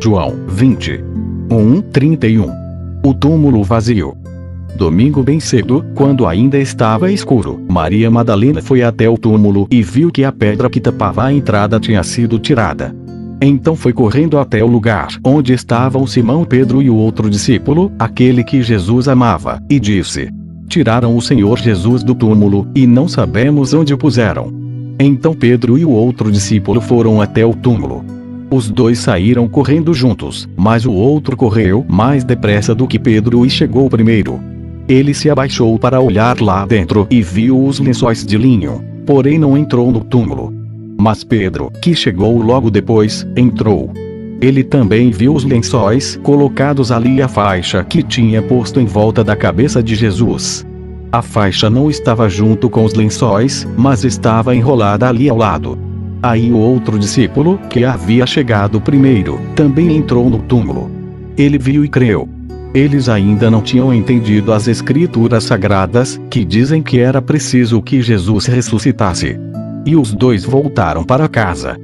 João 20. 31. O túmulo vazio. Domingo bem cedo, quando ainda estava escuro, Maria Madalena foi até o túmulo e viu que a pedra que tapava a entrada tinha sido tirada. Então foi correndo até o lugar onde estavam Simão Pedro e o outro discípulo, aquele que Jesus amava, e disse: Tiraram o Senhor Jesus do túmulo, e não sabemos onde o puseram. Então Pedro e o outro discípulo foram até o túmulo. Os dois saíram correndo juntos, mas o outro correu mais depressa do que Pedro e chegou primeiro. Ele se abaixou para olhar lá dentro e viu os lençóis de linho, porém não entrou no túmulo. Mas Pedro, que chegou logo depois, entrou. Ele também viu os lençóis colocados ali e a faixa que tinha posto em volta da cabeça de Jesus. A faixa não estava junto com os lençóis, mas estava enrolada ali ao lado. Aí o outro discípulo, que havia chegado primeiro, também entrou no túmulo. Ele viu e creu. Eles ainda não tinham entendido as escrituras sagradas, que dizem que era preciso que Jesus ressuscitasse. E os dois voltaram para casa.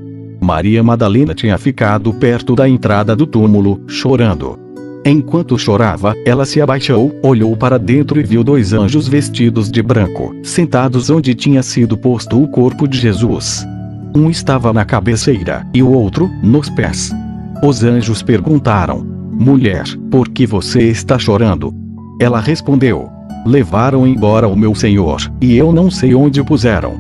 Maria Madalena tinha ficado perto da entrada do túmulo, chorando. Enquanto chorava, ela se abaixou, olhou para dentro e viu dois anjos vestidos de branco, sentados onde tinha sido posto o corpo de Jesus. Um estava na cabeceira, e o outro, nos pés. Os anjos perguntaram: Mulher, por que você está chorando? Ela respondeu: Levaram embora o meu Senhor, e eu não sei onde o puseram.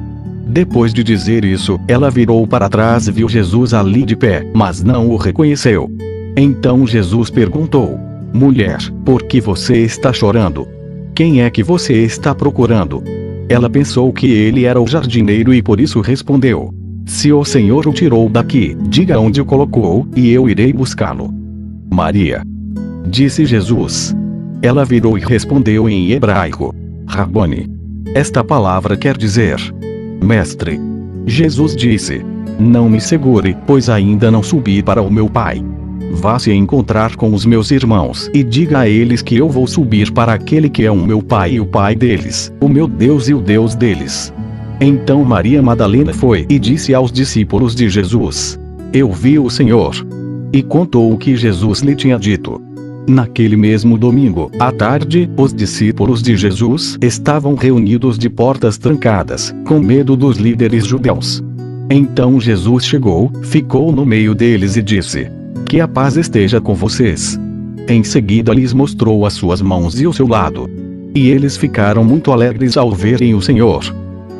Depois de dizer isso, ela virou para trás e viu Jesus ali de pé, mas não o reconheceu. Então Jesus perguntou: Mulher, por que você está chorando? Quem é que você está procurando? Ela pensou que ele era o jardineiro e por isso respondeu: Se o Senhor o tirou daqui, diga onde o colocou, e eu irei buscá-lo. Maria, disse Jesus. Ela virou e respondeu em hebraico: Rabone. Esta palavra quer dizer Mestre. Jesus disse: Não me segure, pois ainda não subi para o meu Pai. Vá se encontrar com os meus irmãos e diga a eles que eu vou subir para aquele que é o meu Pai e o Pai deles, o meu Deus e o Deus deles. Então Maria Madalena foi e disse aos discípulos de Jesus: Eu vi o Senhor. E contou o que Jesus lhe tinha dito. Naquele mesmo domingo, à tarde, os discípulos de Jesus estavam reunidos de portas trancadas, com medo dos líderes judeus. Então Jesus chegou, ficou no meio deles e disse: Que a paz esteja com vocês. Em seguida lhes mostrou as suas mãos e o seu lado. E eles ficaram muito alegres ao verem o Senhor.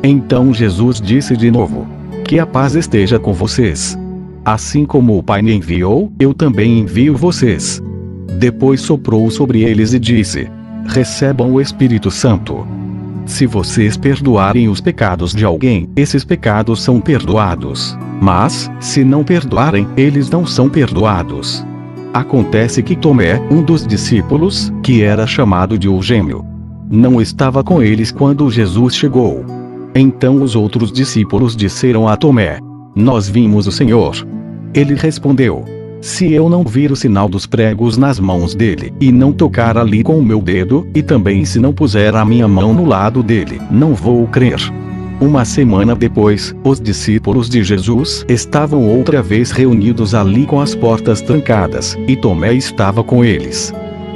Então Jesus disse de novo: Que a paz esteja com vocês. Assim como o Pai me enviou, eu também envio vocês. Depois soprou sobre eles e disse: Recebam o Espírito Santo. Se vocês perdoarem os pecados de alguém, esses pecados são perdoados. Mas, se não perdoarem, eles não são perdoados. Acontece que Tomé, um dos discípulos, que era chamado de o Gêmeo, não estava com eles quando Jesus chegou. Então os outros discípulos disseram a Tomé: Nós vimos o Senhor. Ele respondeu: Se eu não vir o sinal dos pregos nas mãos dele, e não tocar ali com o meu dedo, e também se não puser a minha mão no lado dele, não vou crer. Uma semana depois, os discípulos de Jesus estavam outra vez reunidos ali com as portas trancadas, e Tomé estava com eles.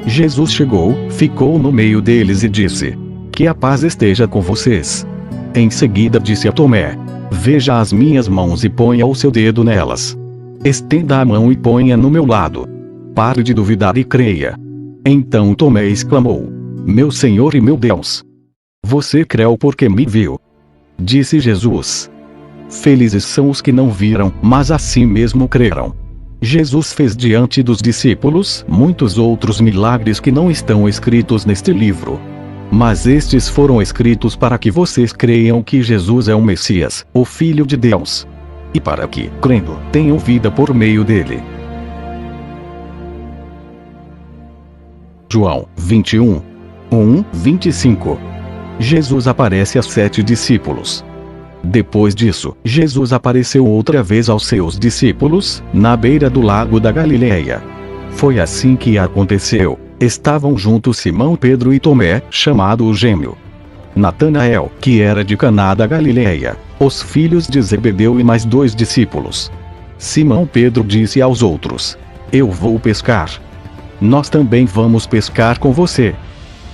Jesus chegou, ficou no meio deles e disse: Que a paz esteja com vocês. Em seguida disse a Tomé: Veja as minhas mãos e ponha o seu dedo nelas. Estenda a mão e ponha no meu lado. Pare de duvidar e creia. Então Tomé exclamou: Meu Senhor e meu Deus! Você creu porque me viu. Disse Jesus: Felizes são os que não viram, mas assim mesmo creram. Jesus fez diante dos discípulos muitos outros milagres que não estão escritos neste livro. Mas estes foram escritos para que vocês creiam que Jesus é o Messias, o Filho de Deus. E para que, crendo, tenham vida por meio dele. João 21. 25. Jesus aparece a 7 discípulos. Depois disso, Jesus apareceu outra vez aos seus discípulos, na beira do lago da Galileia. Foi assim que aconteceu. Estavam juntos Simão Pedro e Tomé, chamado o Gêmeo. Natanael, que era de Caná da Galileia, os filhos de Zebedeu e mais 2 discípulos. Simão Pedro disse aos outros: Eu vou pescar. Nós também vamos pescar com você.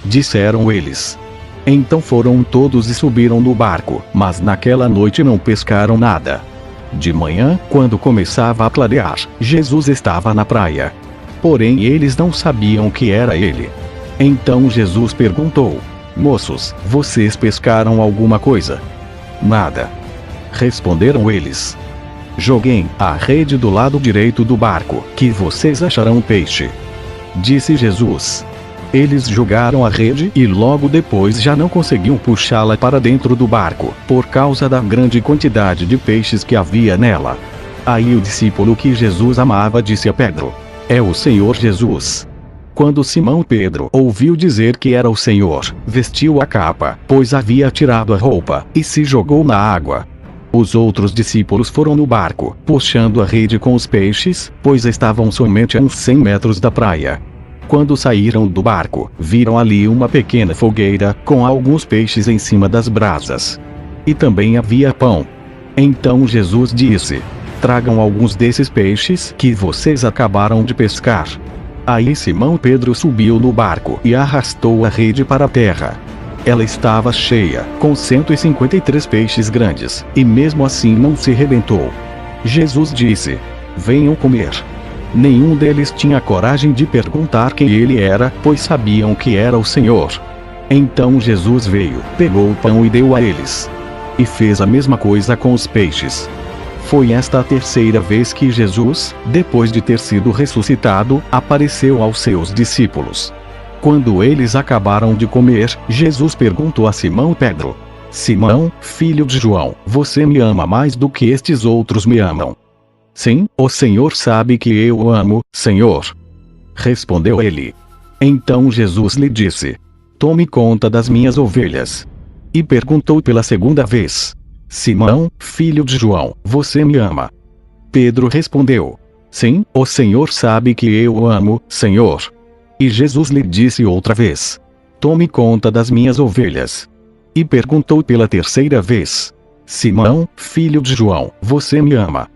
Disseram eles. Então foram todos e subiram no barco, mas naquela noite não pescaram nada. De manhã, quando começava a clarear, Jesus estava na praia. Porém eles não sabiam que era ele. Então Jesus perguntou: Moços, vocês pescaram alguma coisa? Nada. Responderam eles. Joguem a rede do lado direito do barco, que vocês acharão peixe. Disse Jesus. Eles jogaram a rede e logo depois já não conseguiam puxá-la para dentro do barco, por causa da grande quantidade de peixes que havia nela. Aí o discípulo que Jesus amava disse a Pedro: É o Senhor Jesus. Quando Simão Pedro ouviu dizer que era o Senhor, vestiu a capa, pois havia tirado a roupa, e se jogou na água. Os outros discípulos foram no barco, puxando a rede com os peixes, pois estavam somente a uns 100 metros da praia. Quando saíram do barco, viram ali uma pequena fogueira, com alguns peixes em cima das brasas. E também havia pão. Então Jesus disse: Tragam alguns desses peixes que vocês acabaram de pescar. Aí Simão Pedro subiu no barco e arrastou a rede para a terra. Ela estava cheia, com 153 peixes grandes, e mesmo assim não se rebentou. Jesus disse: Venham comer. Nenhum deles tinha coragem de perguntar quem ele era, pois sabiam que era o Senhor. Então Jesus veio, pegou o pão e deu a eles. E fez a mesma coisa com os peixes. Foi esta a terceira vez que Jesus, depois de ter sido ressuscitado, apareceu aos seus discípulos. Quando eles acabaram de comer, Jesus perguntou a Simão Pedro: Simão, filho de João, você me ama mais do que estes outros me amam? Sim, o Senhor sabe que eu o amo, Senhor. Respondeu ele. Então Jesus lhe disse: Tome conta das minhas ovelhas. E perguntou pela segunda vez: Simão, filho de João, você me ama? Pedro respondeu: Sim, o Senhor sabe que eu o amo, Senhor. E Jesus lhe disse outra vez: Tome conta das minhas ovelhas. E perguntou pela terceira vez: Simão, filho de João, você me ama?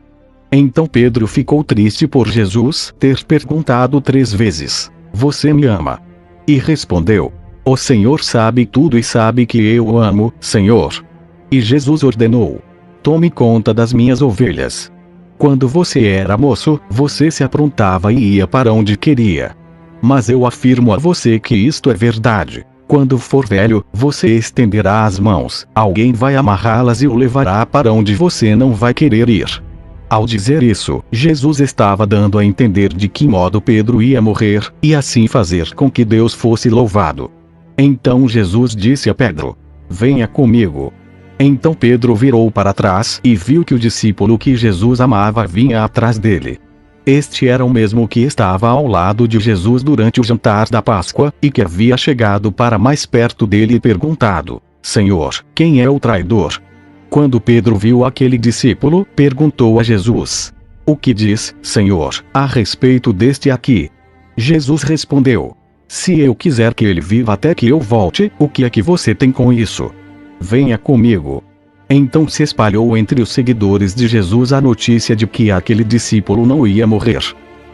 Então Pedro ficou triste por Jesus ter perguntado 3 vezes: Você me ama? E respondeu: O Senhor sabe tudo e sabe que eu o amo, Senhor. E Jesus ordenou: Tome conta das minhas ovelhas. Quando você era moço, você se aprontava e ia para onde queria. Mas eu afirmo a você que isto é verdade. Quando for velho, você estenderá as mãos, alguém vai amarrá-las e o levará para onde você não vai querer ir. Ao dizer isso, Jesus estava dando a entender de que modo Pedro ia morrer, e assim fazer com que Deus fosse louvado. Então Jesus disse a Pedro: Venha comigo. Então Pedro virou para trás e viu que o discípulo que Jesus amava vinha atrás dele. Este era o mesmo que estava ao lado de Jesus durante o jantar da Páscoa, e que havia chegado para mais perto dele e perguntado: Senhor, quem é o traidor? Quando Pedro viu aquele discípulo, perguntou a Jesus: O que diz, Senhor, a respeito deste aqui? Jesus respondeu: Se eu quiser que ele viva até que eu volte, o que é que você tem com isso? Venha comigo. Então se espalhou entre os seguidores de Jesus a notícia de que aquele discípulo não ia morrer.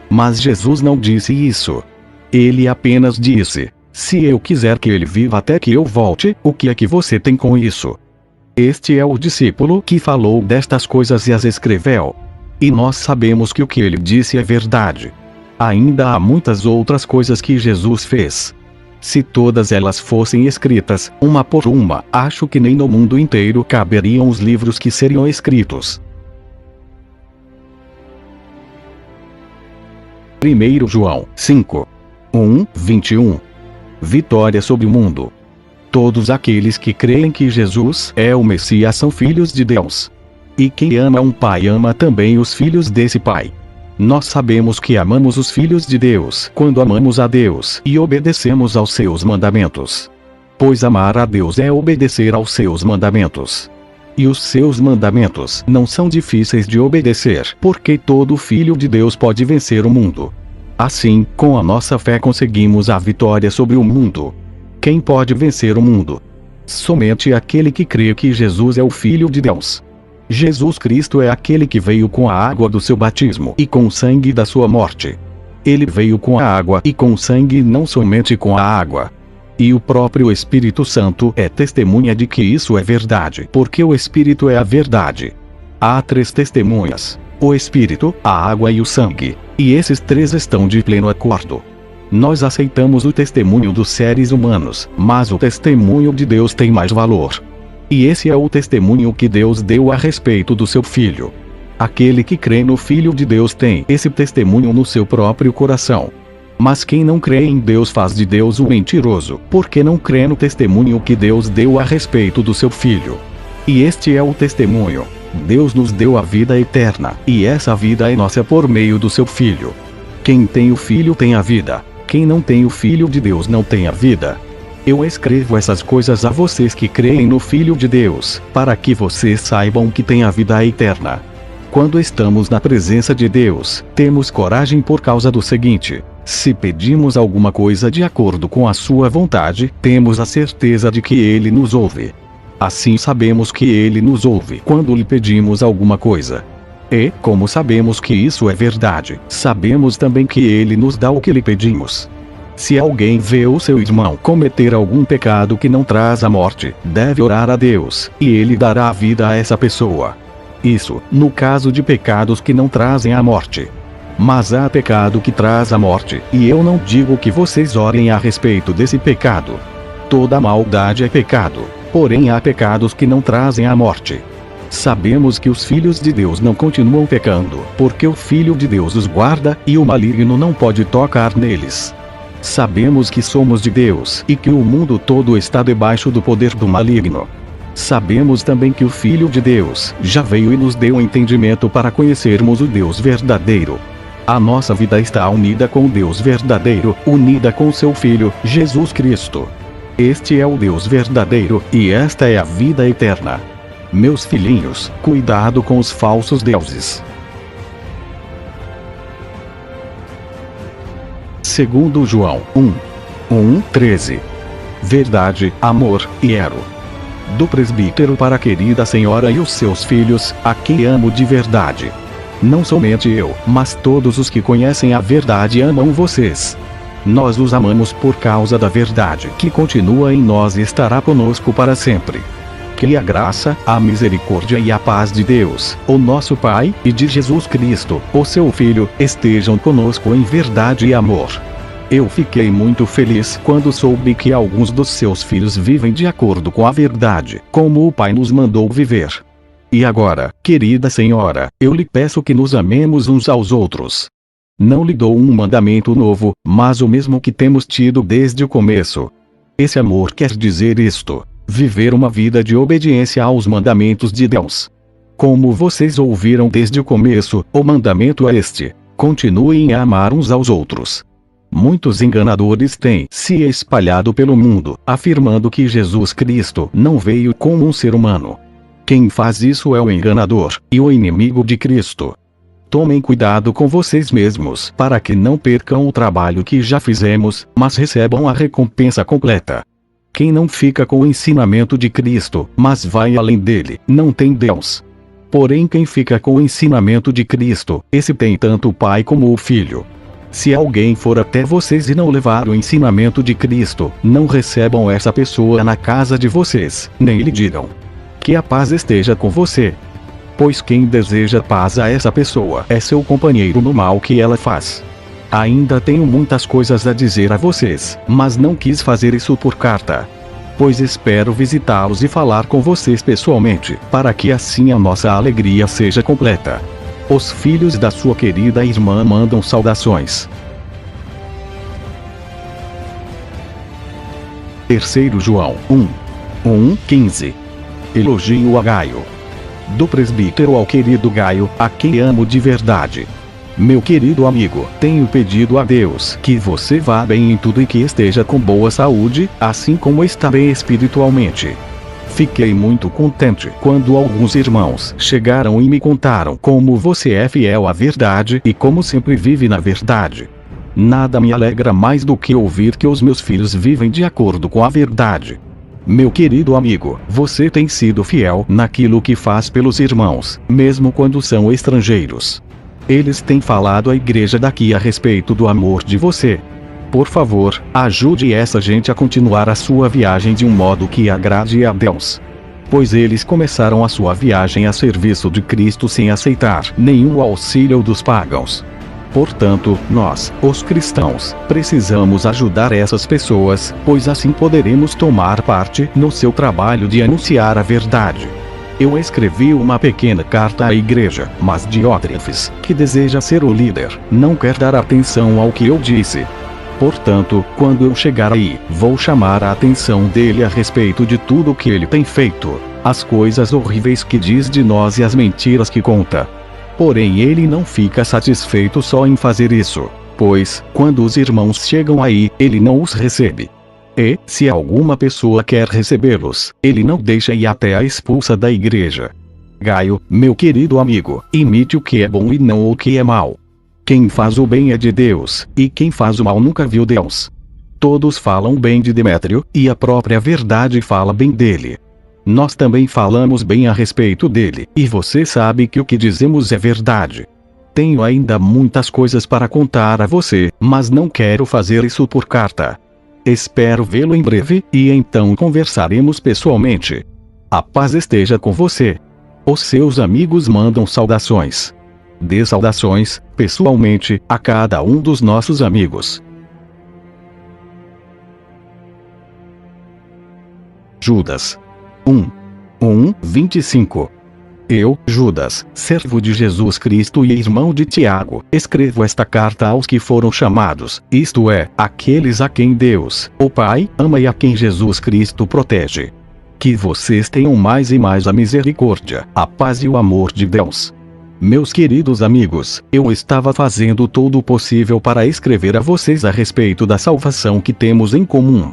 Mas Jesus não disse isso. Ele apenas disse: Se eu quiser que ele viva até que eu volte, o que é que você tem com isso? Este é o discípulo que falou destas coisas e as escreveu. E nós sabemos que o que ele disse é verdade. Ainda há muitas outras coisas que Jesus fez. Se todas elas fossem escritas, uma por uma, acho que nem no mundo inteiro caberiam os livros que seriam escritos. 1 João 5. 1:21. Vitória sobre o mundo. Todos aqueles que creem que Jesus é o Messias são filhos de Deus. E quem ama um pai ama também os filhos desse pai. Nós sabemos que amamos os filhos de Deus quando amamos a Deus e obedecemos aos seus mandamentos. Pois amar a Deus é obedecer aos seus mandamentos. E os seus mandamentos não são difíceis de obedecer, porque todo filho de Deus pode vencer o mundo. Assim, com a nossa fé conseguimos a vitória sobre o mundo. Quem pode vencer o mundo? Somente aquele que crê que Jesus é o Filho de Deus. Jesus Cristo é aquele que veio com a água do seu batismo e com o sangue da sua morte. Ele veio com a água e com o sangue, não somente com a água. E o próprio Espírito Santo é testemunha de que isso é verdade, porque o Espírito é a verdade. Há 3 testemunhas: o Espírito, a água e o sangue, e esses 3 estão de pleno acordo. Nós aceitamos o testemunho dos seres humanos, mas o testemunho de Deus tem mais valor. E esse é o testemunho que Deus deu a respeito do seu Filho. Aquele que crê no Filho de Deus tem esse testemunho no seu próprio coração. Mas quem não crê em Deus faz de Deus um mentiroso, porque não crê no testemunho que Deus deu a respeito do seu Filho. E este é o testemunho: Deus nos deu a vida eterna, e essa vida é nossa por meio do seu Filho. Quem tem o Filho tem a vida. Quem não tem o Filho de Deus não tem a vida. Eu escrevo essas coisas a vocês que creem no Filho de Deus, para que vocês saibam que têm a vida eterna. Quando estamos na presença de Deus, temos coragem por causa do seguinte: se pedimos alguma coisa de acordo com a sua vontade, temos a certeza de que Ele nos ouve. Assim sabemos que Ele nos ouve quando lhe pedimos alguma coisa. E, como sabemos que isso é verdade, sabemos também que Ele nos dá o que lhe pedimos. Se alguém vê o seu irmão cometer algum pecado que não traz a morte, deve orar a Deus, e Ele dará a vida a essa pessoa. Isso, no caso de pecados que não trazem a morte. Mas há pecado que traz a morte, e eu não digo que vocês orem a respeito desse pecado. Toda maldade é pecado, porém há pecados que não trazem a morte. Sabemos que os filhos de Deus não continuam pecando, porque o Filho de Deus os guarda, e o maligno não pode tocar neles. Sabemos que somos de Deus, e que o mundo todo está debaixo do poder do maligno. Sabemos também que o Filho de Deus já veio e nos deu entendimento para conhecermos o Deus verdadeiro. A nossa vida está unida com o Deus verdadeiro, unida com seu Filho, Jesus Cristo. Este é o Deus verdadeiro, e esta é a vida eterna. Meus filhinhos, cuidado com os falsos deuses. 2 João 1:13. Verdade, amor e ero. Do presbítero para a querida senhora e os seus filhos, a quem amo de verdade. Não somente eu, mas todos os que conhecem a verdade amam vocês. Nós os amamos por causa da verdade que continua em nós e estará conosco para sempre. Que a graça, a misericórdia e a paz de Deus, o nosso Pai, e de Jesus Cristo, o seu Filho, estejam conosco em verdade e amor. Eu fiquei muito feliz quando soube que alguns dos seus filhos vivem de acordo com a verdade, como o Pai nos mandou viver. E agora, querida senhora, eu lhe peço que nos amemos uns aos outros. Não lhe dou um mandamento novo, mas o mesmo que temos tido desde o começo. Esse amor quer dizer isto: viver uma vida de obediência aos mandamentos de Deus. Como vocês ouviram desde o começo, o mandamento é este: continuem a amar uns aos outros. Muitos enganadores têm se espalhado pelo mundo, afirmando que Jesus Cristo não veio como um ser humano. Quem faz isso é o enganador, e o inimigo de Cristo. Tomem cuidado com vocês mesmos, para que não percam o trabalho que já fizemos, mas recebam a recompensa completa. Quem não fica com o ensinamento de Cristo, mas vai além dele, não tem Deus. Porém quem fica com o ensinamento de Cristo, esse tem tanto o Pai como o Filho. Se alguém for até vocês e não levar o ensinamento de Cristo, não recebam essa pessoa na casa de vocês, nem lhe digam: que a paz esteja com você. Pois quem deseja paz a essa pessoa é seu companheiro no mal que ela faz. Ainda tenho muitas coisas a dizer a vocês, mas não quis fazer isso por carta. Pois espero visitá-los e falar com vocês pessoalmente, para que assim a nossa alegria seja completa. Os filhos da sua querida irmã mandam saudações. 3 João 1:15. Elogio a Gaio. Do presbítero ao querido Gaio, a quem amo de verdade. Meu querido amigo, tenho pedido a Deus que você vá bem em tudo e que esteja com boa saúde, assim como está bem espiritualmente. Fiquei muito contente quando alguns irmãos chegaram e me contaram como você é fiel à verdade e como sempre vive na verdade. Nada me alegra mais do que ouvir que os meus filhos vivem de acordo com a verdade. Meu querido amigo, você tem sido fiel naquilo que faz pelos irmãos, mesmo quando são estrangeiros. Eles têm falado à igreja daqui a respeito do amor de você. Por favor, ajude essa gente a continuar a sua viagem de um modo que agrade a Deus. Pois eles começaram a sua viagem a serviço de Cristo sem aceitar nenhum auxílio dos pagãos. Portanto, nós, os cristãos, precisamos ajudar essas pessoas, pois assim poderemos tomar parte no seu trabalho de anunciar a verdade. Eu escrevi uma pequena carta à igreja, mas Diótrefes, que deseja ser o líder, não quer dar atenção ao que eu disse. Portanto, quando eu chegar aí, vou chamar a atenção dele a respeito de tudo o que ele tem feito, as coisas horríveis que diz de nós e as mentiras que conta. Porém ele não fica satisfeito só em fazer isso, pois, quando os irmãos chegam aí, ele não os recebe. E, se alguma pessoa quer recebê-los, ele não deixa e até a expulsa da igreja. Gaio, meu querido amigo, imite o que é bom e não o que é mal. Quem faz o bem é de Deus, e quem faz o mal nunca viu Deus. Todos falam bem de Demétrio, e a própria verdade fala bem dele. Nós também falamos bem a respeito dele, e você sabe que o que dizemos é verdade. Tenho ainda muitas coisas para contar a você, mas não quero fazer isso por carta. Espero vê-lo em breve, e então conversaremos pessoalmente. A paz esteja com você. Os seus amigos mandam saudações. Dê saudações, pessoalmente, a cada um dos nossos amigos. Judas 1:25. Eu, Judas, servo de Jesus Cristo e irmão de Tiago, escrevo esta carta aos que foram chamados, isto é, aqueles a quem Deus, o Pai, ama e a quem Jesus Cristo protege. Que vocês tenham mais e mais a misericórdia, a paz e o amor de Deus. Meus queridos amigos, eu estava fazendo todo o possível para escrever a vocês a respeito da salvação que temos em comum.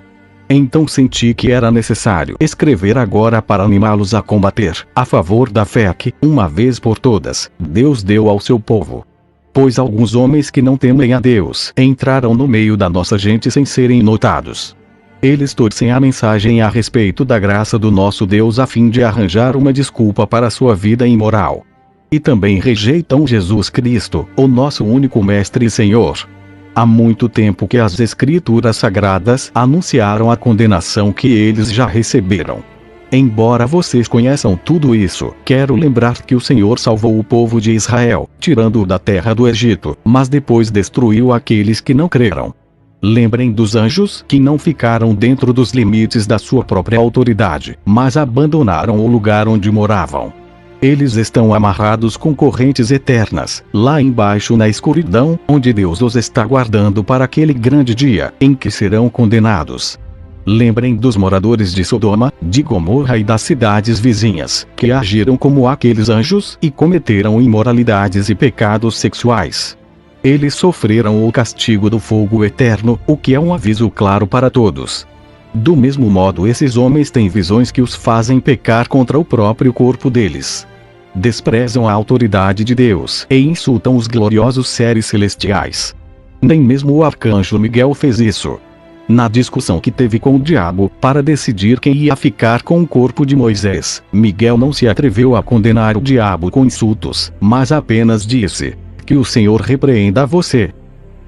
Então senti que era necessário escrever agora para animá-los a combater, a favor da fé que, uma vez por todas, Deus deu ao seu povo. Pois alguns homens que não temem a Deus entraram no meio da nossa gente sem serem notados. Eles torcem a mensagem a respeito da graça do nosso Deus a fim de arranjar uma desculpa para sua vida imoral. E também rejeitam Jesus Cristo, o nosso único Mestre e Senhor. Há muito tempo que as Escrituras Sagradas anunciaram a condenação que eles já receberam. Embora vocês conheçam tudo isso, quero lembrar que o Senhor salvou o povo de Israel, tirando-o da terra do Egito, mas depois destruiu aqueles que não creram. Lembrem dos anjos que não ficaram dentro dos limites da sua própria autoridade, mas abandonaram o lugar onde moravam. Eles estão amarrados com correntes eternas, lá embaixo na escuridão, onde Deus os está guardando para aquele grande dia, em que serão condenados. Lembrem dos moradores de Sodoma, de Gomorra e das cidades vizinhas, que agiram como aqueles anjos e cometeram imoralidades e pecados sexuais. Eles sofreram o castigo do fogo eterno, o que é um aviso claro para todos. Do mesmo modo, esses homens têm visões que os fazem pecar contra o próprio corpo deles. Desprezam a autoridade de Deus e insultam os gloriosos seres celestiais. Nem mesmo o arcanjo Miguel fez isso. Na discussão que teve com o diabo para decidir quem ia ficar com o corpo de Moisés, Miguel não se atreveu a condenar o diabo com insultos, mas apenas disse: "Que o Senhor repreenda você."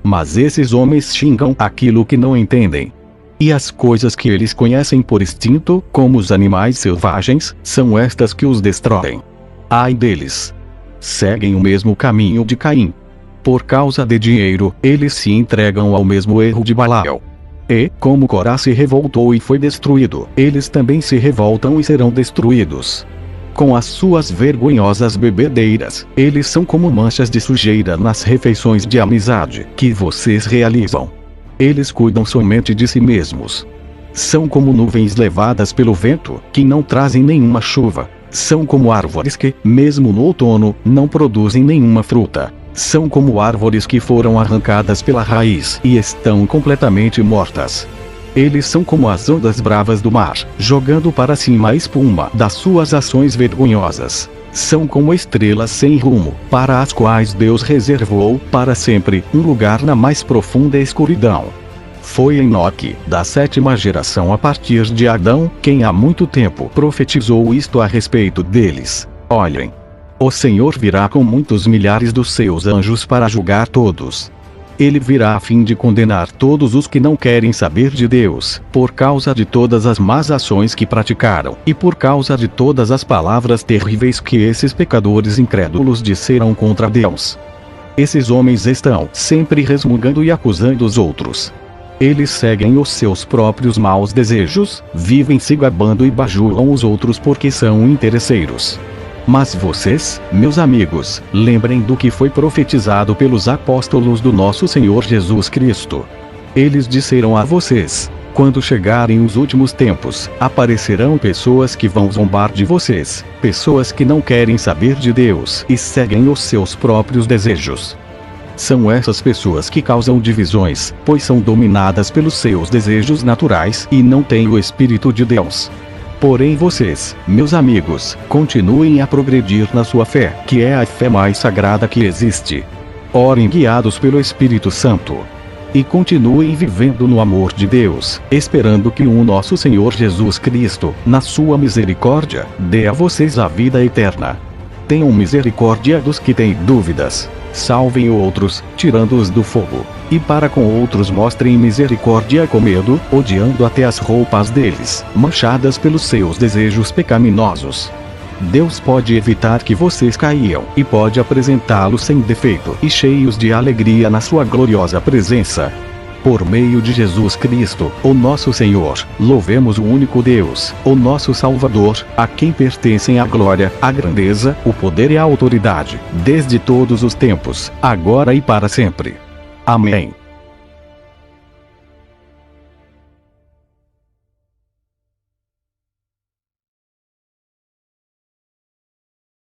Mas esses homens xingam aquilo que não entendem. E as coisas que eles conhecem por instinto, como os animais selvagens, são estas que os destroem. Ai deles! Seguem o mesmo caminho de Caim. Por causa de dinheiro, eles se entregam ao mesmo erro de Balael. E, como Corá se revoltou e foi destruído, eles também se revoltam e serão destruídos. Com as suas vergonhosas bebedeiras, eles são como manchas de sujeira nas refeições de amizade que vocês realizam. Eles cuidam somente de si mesmos. São como nuvens levadas pelo vento, que não trazem nenhuma chuva. São como árvores que, mesmo no outono, não produzem nenhuma fruta. São como árvores que foram arrancadas pela raiz e estão completamente mortas. Eles são como as ondas bravas do mar, jogando para cima a espuma das suas ações vergonhosas. São como estrelas sem rumo, para as quais Deus reservou, para sempre, um lugar na mais profunda escuridão. Foi Enoque, da 7ª geração a partir de Adão, quem há muito tempo profetizou isto a respeito deles. Olhem. O Senhor virá com muitos milhares dos seus anjos para julgar todos. Ele virá a fim de condenar todos os que não querem saber de Deus, por causa de todas as más ações que praticaram, e por causa de todas as palavras terríveis que esses pecadores incrédulos disseram contra Deus. Esses homens estão sempre resmungando e acusando os outros. Eles seguem os seus próprios maus desejos, vivem se gabando e bajulam os outros porque são interesseiros. Mas vocês, meus amigos, lembrem do que foi profetizado pelos apóstolos do nosso Senhor Jesus Cristo. Eles disseram a vocês: quando chegarem os últimos tempos, aparecerão pessoas que vão zombar de vocês, pessoas que não querem saber de Deus e seguem os seus próprios desejos. São essas pessoas que causam divisões, pois são dominadas pelos seus desejos naturais e não têm o Espírito de Deus. Porém vocês, meus amigos, continuem a progredir na sua fé, que é a fé mais sagrada que existe. Orem guiados pelo Espírito Santo. E continuem vivendo no amor de Deus, esperando que o nosso Senhor Jesus Cristo, na sua misericórdia, dê a vocês a vida eterna. Tenham misericórdia dos que têm dúvidas. Salvem outros, tirando-os do fogo. E para com outros mostrem misericórdia com medo, odiando até as roupas deles, manchadas pelos seus desejos pecaminosos. Deus pode evitar que vocês caiam, e pode apresentá-los sem defeito e cheios de alegria na sua gloriosa presença. Por meio de Jesus Cristo, o nosso Senhor, louvemos o único Deus, o nosso Salvador, a quem pertencem a glória, a grandeza, o poder e a autoridade, desde todos os tempos, agora e para sempre. Amém.